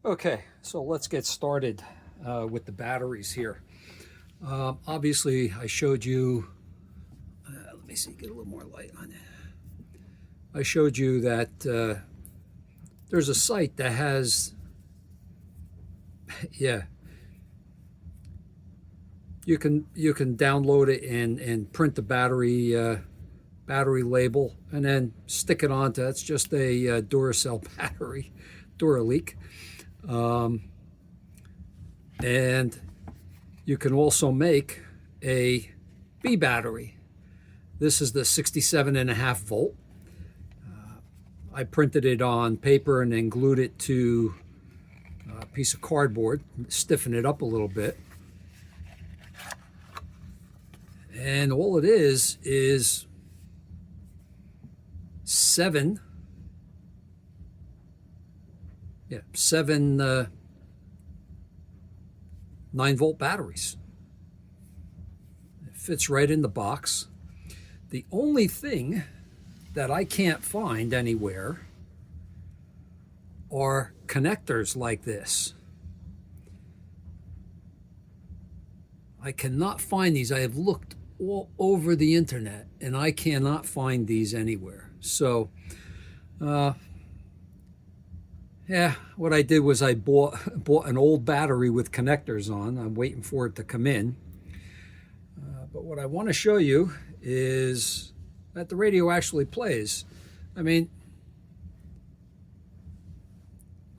Okay, so let's get started with the batteries here. Obviously, I showed you, let me see, get a little more light on it. I showed you that there's a site that has, yeah, you can download it and print the battery label and then stick it onto. That's just a Duracell battery, Duraleak. And you can also make a B battery. This is the 67.5 volt. I printed it on paper and then glued it to a piece of cardboard, stiffen it up a little bit. And all it is seven 9-volt batteries. It fits right in the box. The only thing that I can't find anywhere are connectors like this. I cannot find these. I have looked all over the internet and I cannot find these anywhere. So yeah, what I did was I bought an old battery with connectors on. I'm waiting for it to come in. But what I want to show you is that the radio actually plays. I mean,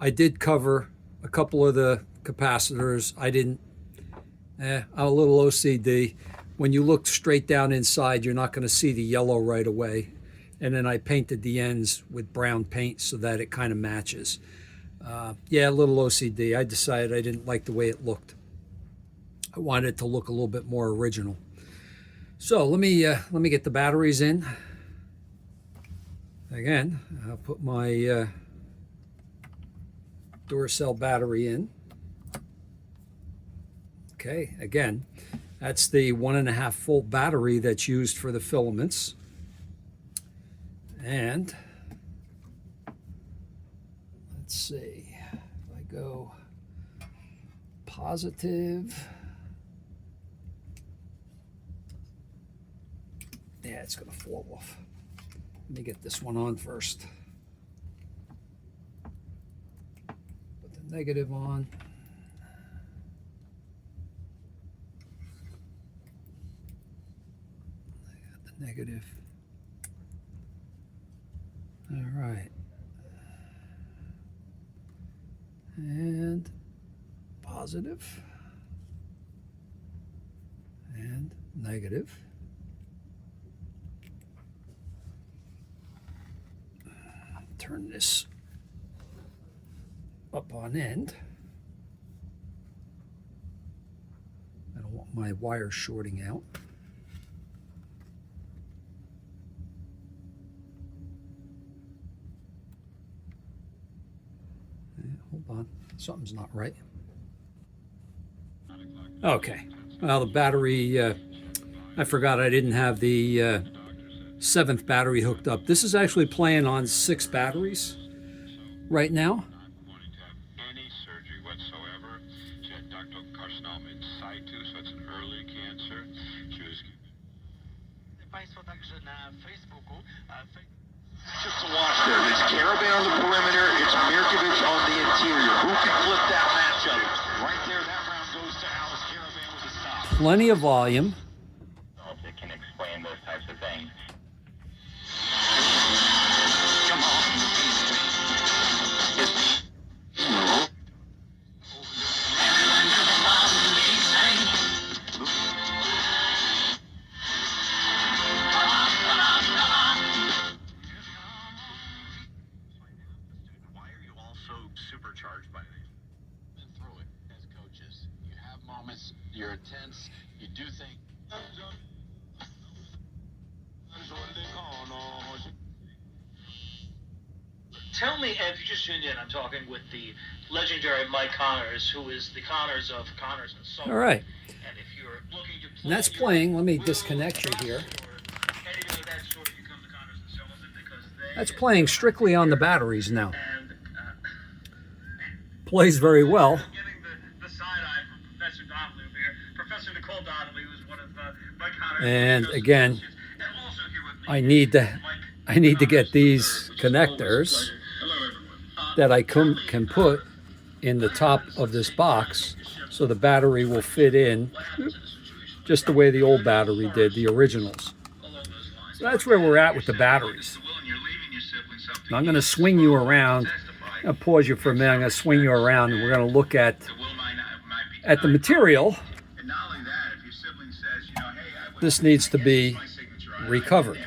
I did cover a couple of the capacitors. I didn't, I'm a little OCD. When you look straight down inside, you're not going to see the yellow right away. And then I painted the ends with brown paint so that it kind of matches. Yeah, a little OCD. I decided I didn't like the way it looked. I wanted it to look a little bit more original. So let me get the batteries in. Again, I'll put my Duracell battery in. Okay, again, that's the 1.5 volt battery that's used for the filaments. And let's see, if I go positive, yeah, it's going to fall off. Let me get this one on first. Put the negative on. I got the negative. All right. And positive. And negative. Turn this up on end. I don't want my wires shorting out. Hold on, something's not right. Okay, well, the battery, I forgot I didn't have the 7th battery hooked up. This is actually playing on 6 batteries right now. Any surgery whatsoever. She had ductal carcinoma in situ, so it's an early cancer. She was. Just to watch there. It's Caravan on the perimeter. It's Mirkovich on the interior. Who can flip that matchup? Right there, that round goes to Alice. Caravan with a stop. Plenty of volume. It can explain those types of things. Supercharged by it. Been through it as coaches. You have moments, you're intense, you do think. Tell me, if you just tuned in, I'm talking with the legendary Mike Connors, who is the Connors of Connors and Sullivan. All right. And if you're looking to play, And that's playing. Let me disconnect you here. That's playing strictly on the batteries now. plays very well. Getting the side eye from Professor Donahue here. Professor Nicole Donahue is one of Mike Connor's And again, associates. And also here with me I need to Mike get these connectors that I can put in the top of this box so the battery will fit in just the way the old battery did, the originals. So that's where we're at with the batteries. Now I'm going to swing you around. I'll pause you for a minute. I'm going to swing you around and we're going to look at the material. This needs to be recovered.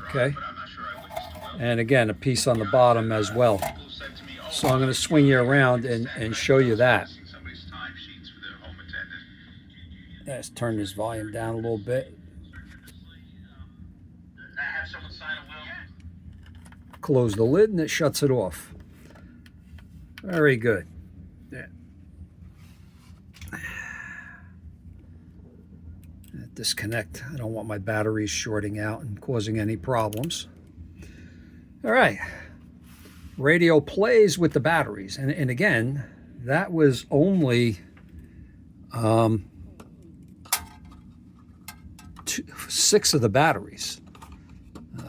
Okay. And again, a piece on the bottom as well. So I'm going to swing you around and show you that. Let's turn this volume down a little bit. Close the lid and it shuts it off. Very good. Yeah. Disconnect. I don't want my batteries shorting out and causing any problems. All right. Radio plays with the batteries. And again, that was only 6 of the batteries.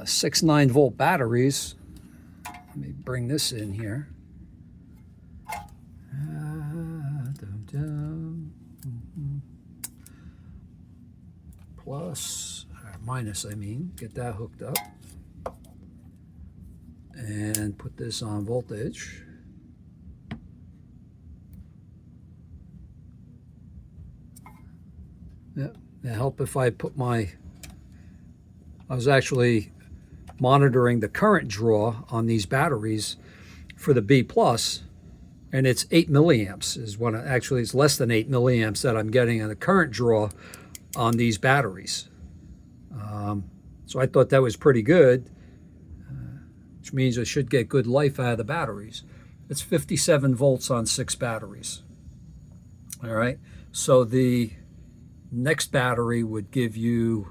6 9-volt batteries. Let me bring this in here. Plus, or minus, I mean, get that hooked up. And put this on voltage. Yeah, it'll help if I put I was actually monitoring the current draw on these batteries for the B+, and it's 8 milliamps is what actually it's less than 8 milliamps that I'm getting in the current draw on these batteries. So I thought that was pretty good, which means I should get good life out of the batteries. It's 57 volts on 6 batteries. All right, so the next battery would give you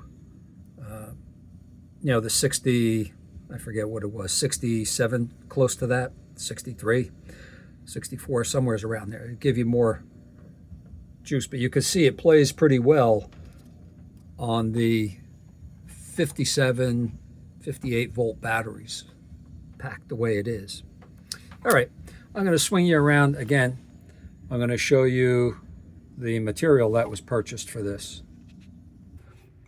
the 60, I forget what it was, 67, close to that, 63, 64, somewhere's around there. It'd give you more juice, but you can see it plays pretty well on the 57, 58 volt batteries, packed the way it is. All right, I'm going to swing you around again. I'm going to show you the material that was purchased for this.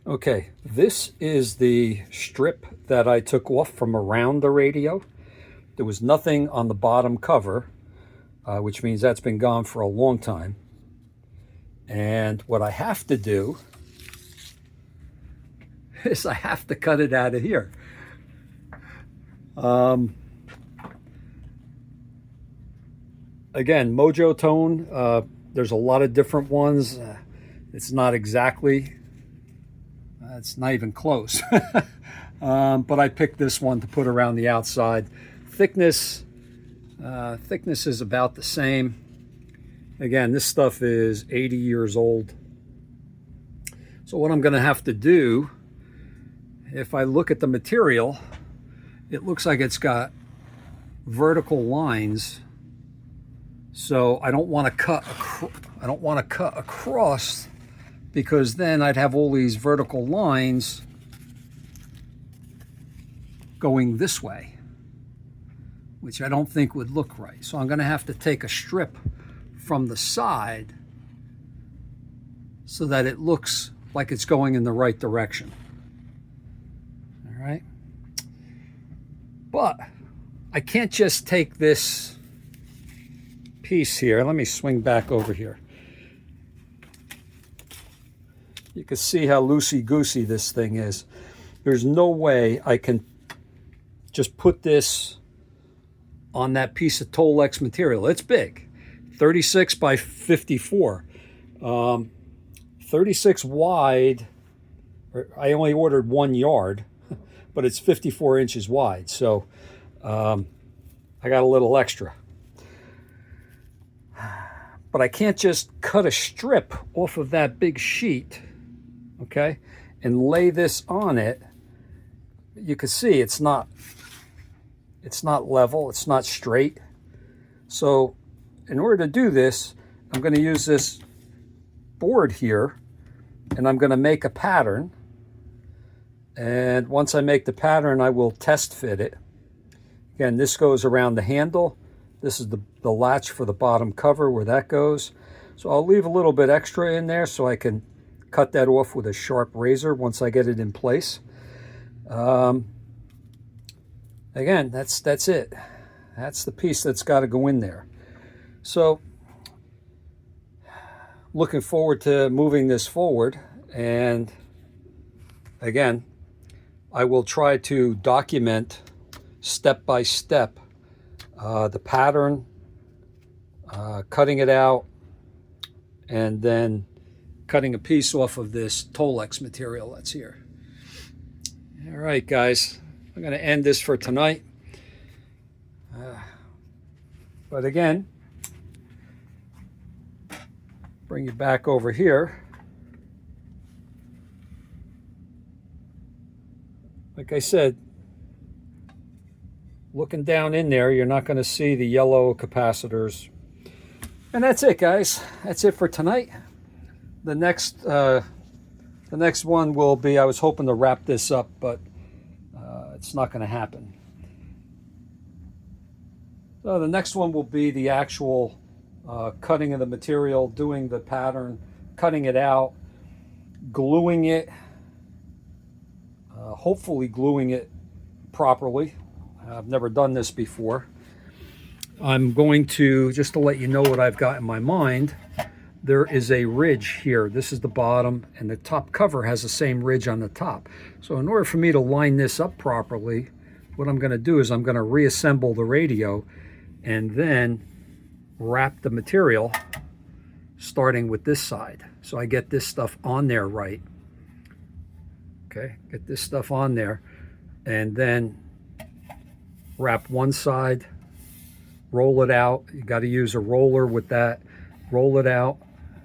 Okay, this is the strip that I took off from around the radio. There was nothing on the bottom cover, which means that's been gone for a long time. And what I have to do is I have to cut it out of here. Again, Mojo Tone, there's a lot of different ones. It's not exactly... it's not even close. But I picked this one to put around the outside. Thickness is about the same. Again, this stuff is 80 years old. So what I'm going to have to do, if I look at the material, it looks like it's got vertical lines. So I don't want to cut across, because then I'd have all these vertical lines going this way, which I don't think would look right. So I'm going to have to take a strip from the side so that it looks like it's going in the right direction. All right. But I can't just take this piece here. Let me swing back over here. You can see how loosey-goosey this thing is. There's no way I can just put this on that piece of Tolex material. It's big, 36 by 54. 36 wide. I only ordered 1 yard, but it's 54 inches wide. So I got a little extra. But I can't just cut a strip off of that big sheet, okay, and lay this on it. You can see it's not level, it's not straight. So in order to do this, I'm going to use this board here, and I'm going to make a pattern. And once I make the pattern, I will test fit it. Again, this goes around the handle. This is the latch for the bottom cover where that goes. So I'll leave a little bit extra in there so I can cut that off with a sharp razor once I get it in place. Again, that's it. That's the piece that's got to go in there. So looking forward to moving this forward. And again, I will try to document step by step the pattern, cutting it out, and then cutting a piece off of this tolex material that's here. All right, guys, I'm going to end this for tonight. But again, bring you back over here. Like I said, looking down in there, you're not going to see the yellow capacitors. And that's it, guys. That's it for tonight. The next one will be, I was hoping to wrap this up, but it's not going to happen. So the next one will be the actual cutting of the material, doing the pattern, cutting it out, gluing it, hopefully gluing it properly. I've never done this before. I'm going to, just to let you know what I've got in my mind, there is a ridge here. This is the bottom, and the top cover has the same ridge on the top. So in order for me to line this up properly, what I'm going to do is I'm going to reassemble the radio and then wrap the material starting with this side. So I get this stuff on there right. Okay, get this stuff on there, and then wrap one side, roll it out. You got to use a roller with that. Roll it out,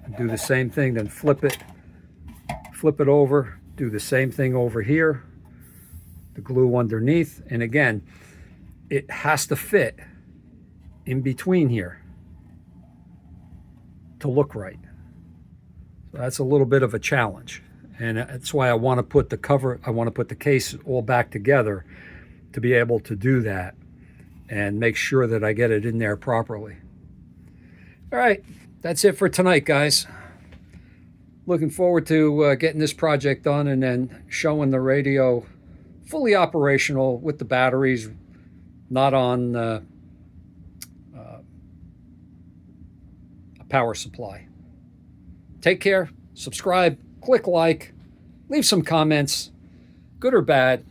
and do the same thing, then flip it over, do the same thing over here, the glue underneath, and again, it has to fit in between here to look right. So that's a little bit of a challenge, and that's why I want to put the cover, I want to put the case all back together to be able to do that and make sure that I get it in there properly. All right, that's it for tonight, guys. Looking forward to getting this project done and then showing the radio fully operational with the batteries, not on a power supply. Take care, subscribe, click like, leave some comments, good or bad.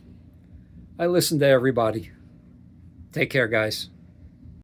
I listen to everybody. Take care, guys.